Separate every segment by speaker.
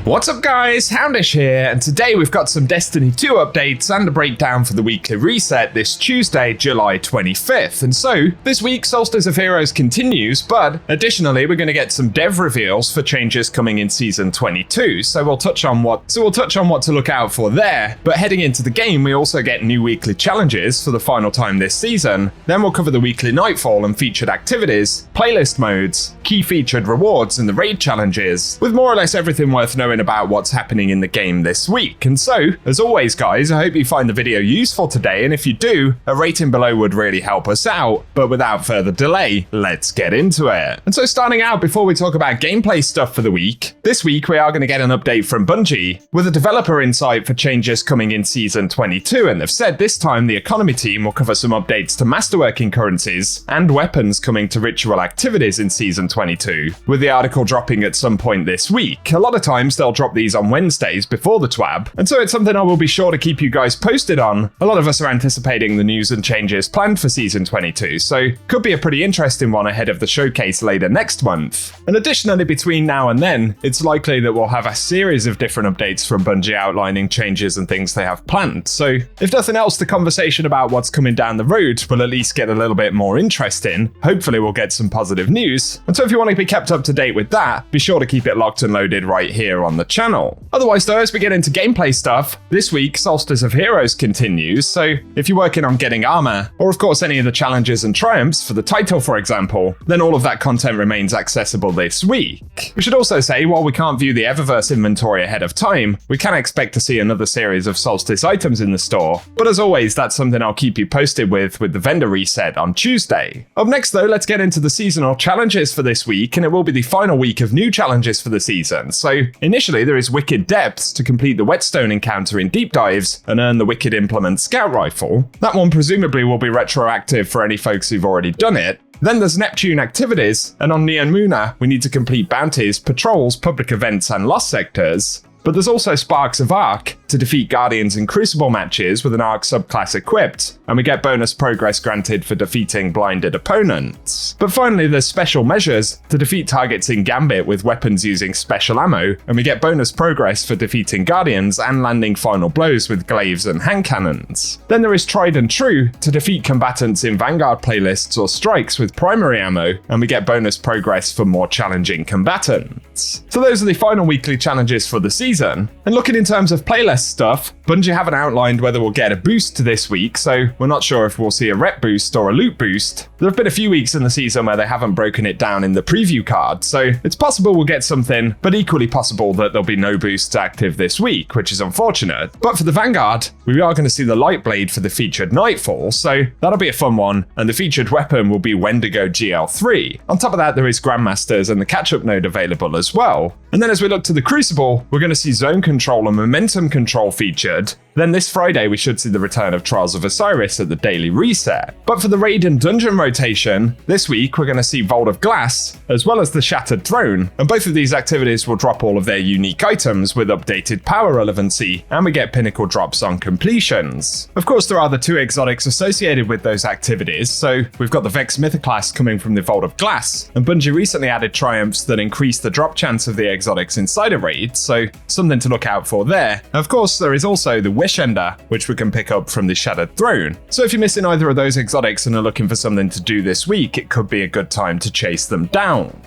Speaker 1: What's up guys, Houndish here, and today we've got some Destiny 2 updates and a breakdown for the weekly reset this Tuesday, July 25th. And so, this week Solstice of Heroes continues, but additionally we're going to get some dev reveals for changes coming in Season 22, so we'll touch on what to look out for there. But heading into the game, we also get new weekly challenges for the final time this season. Then we'll cover the weekly Nightfall and featured activities, playlist modes, key featured rewards, and the raid challenges, with more or less everything worth knowing about what's happening in the game this week. And so, as always guys, I hope you find the video useful today, and if you do, a rating below would really help us out. But without further delay, let's get into it. And so starting out, before we talk about gameplay stuff for the week, this week we are going to get an update from Bungie with a developer insight for changes coming in Season 22, and they've said this time the economy team will cover some updates to masterworking currencies and weapons coming to ritual activities in Season 22, with the article dropping at some point this week. A lot of times they'll drop these on Wednesdays before the TWAB, and so it's something I will be sure to keep you guys posted on. A lot of us are anticipating the news and changes planned for Season 22, so could be a pretty interesting one ahead of the showcase later next month. And additionally, between now and then, it's likely that we'll have a series of different updates from Bungie outlining changes and things they have planned. So if nothing else, the conversation about what's coming down the road will at least get a little bit more interesting. Hopefully we'll get some positive news. And so if you want to be kept up to date with that, be sure to keep it locked and loaded right here on the channel. Otherwise though, as we get into gameplay stuff, this week Solstice of Heroes continues, so if you're working on getting armor, or of course any of the challenges and triumphs for the title for example, then all of that content remains accessible this week. We should also say, while we can't view the Eververse inventory ahead of time, we can expect to see another series of Solstice items in the store, but as always that's something I'll keep you posted with the vendor reset on Tuesday. Up next though, let's get into the seasonal challenges for this week, and it will be the final week of new challenges for the season. So initially there is Wicked Depths to complete the Whetstone encounter in Deep Dives and earn the Wicked Implement Scout Rifle. That one presumably will be retroactive for any folks who've already done it. Then there's Neptune activities, and on Neon Muna we need to complete bounties, patrols, public events and lost sectors. But there's also Sparks of Arc to defeat Guardians in Crucible matches with an Arc subclass equipped, and we get bonus progress granted for defeating blinded opponents. But finally there's Special Measures to defeat targets in Gambit with weapons using special ammo, and we get bonus progress for defeating Guardians and landing final blows with glaives and hand cannons. Then there is Tried and True to defeat combatants in Vanguard playlists or strikes with primary ammo, and we get bonus progress for more challenging combatants. So those are the final weekly challenges for the season. And looking in terms of playlist stuff, Bungie haven't outlined whether we'll get a boost this week, so we're not sure if we'll see a rep boost or a loot boost. There have been a few weeks in the season where they haven't broken it down in the preview card, so it's possible we'll get something, but equally possible that there'll be no boosts active this week, which is unfortunate. But for the Vanguard, we are going to see the Light Blade for the featured Nightfall, so that'll be a fun one, and the featured weapon will be Wendigo GL3. On top of that, there is Grandmasters and the catch-up node available as well. And then as we look to the Crucible, we're going to see Zone Control and Momentum Control featured. Then this Friday we should see the return of Trials of Osiris at the daily reset. But for the raid and dungeon rotation, this week we're going to see Vault of Glass, as well as the Shattered Throne, and both of these activities will drop all of their unique items with updated power relevancy, and we get pinnacle drops on completions. Of course there are the two exotics associated with those activities, so we've got the Vex Mythoclast coming from the Vault of Glass, and Bungie recently added triumphs that increase the drop chance of the exotics inside a raid, so something to look out for there. Of course there is also the Wish Ender, which we can pick up from the Shattered Throne. So if you're missing either of those exotics and are looking for something to do this week, it could be a good time to chase them down.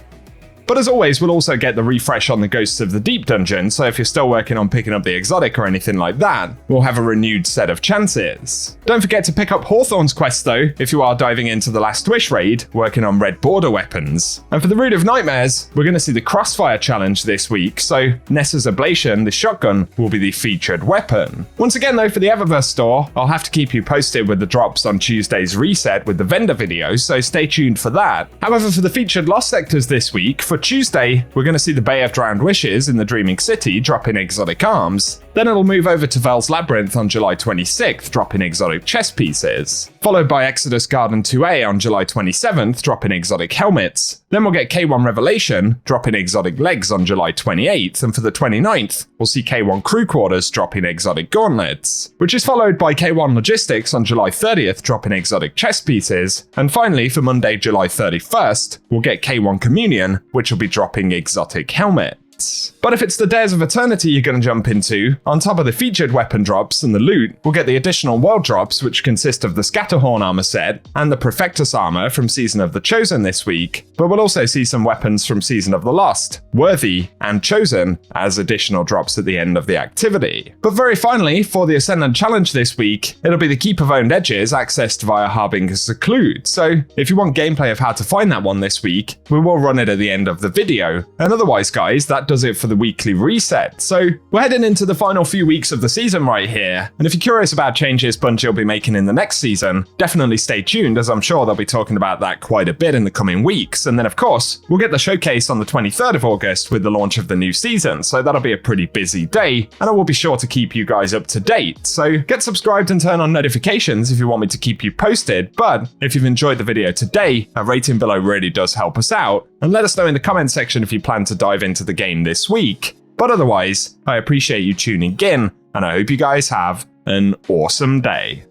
Speaker 1: But as always, we'll also get the refresh on the Ghosts of the Deep dungeon, so if you're still working on picking up the exotic or anything like that, we'll have a renewed set of chances. Don't forget to pick up Hawthorne's quest though, if you are diving into the Last Wish raid, working on red border weapons. And for the Root of Nightmares, we're going to see the Crossfire challenge this week, so Nessa's Ablation, the shotgun, will be the featured weapon. Once again though, for the Eververse store, I'll have to keep you posted with the drops on Tuesday's reset with the vendor video, so stay tuned for that. However, for the featured Lost Sectors this week, for Tuesday, we're going to see the Bay of Drowned Wishes in the Dreaming City dropping exotic arms. Then it'll move over to Vel's Labyrinth on July 26th, dropping exotic chess pieces. Followed by Exodus Garden 2A on July 27th, dropping exotic helmets. Then we'll get K1 Revelation, dropping exotic legs on July 28th, and for the 29th, we'll see K1 Crew Quarters dropping exotic gauntlets, which is followed by K1 Logistics on July 30th, dropping exotic chess pieces, and finally for Monday, July 31st, we'll get K1 Communion, which will be dropping exotic helmet. updates. But if it's the Dares of Eternity you're going to jump into, on top of the featured weapon drops and the loot, we'll get the additional world drops, which consist of the Scatterhorn armor set and the Perfectus armor from Season of the Chosen this week, but we'll also see some weapons from Season of the Lost, Worthy, and Chosen as additional drops at the end of the activity. But very finally, for the Ascendant Challenge this week, it'll be the Keep of Owned Edges accessed via Harbinger's Seclude, so if you want gameplay of how to find that one this week, we will run it at the end of the video. And otherwise guys, that does it for the weekly reset. So we're heading into the final few weeks of the season right here, and if you're curious about changes Bungie will be making in the next season, definitely stay tuned, as I'm sure they'll be talking about that quite a bit in the coming weeks. And then of course, we'll get the showcase on the 23rd of August with the launch of the new season, so that'll be a pretty busy day, and I will be sure to keep you guys up to date. So get subscribed and turn on notifications if you want me to keep you posted, but if you've enjoyed the video today, a rating below really does help us out, and let us know in the comment section if you plan to dive into the game this week. But otherwise, I appreciate you tuning in, and I hope you guys have an awesome day.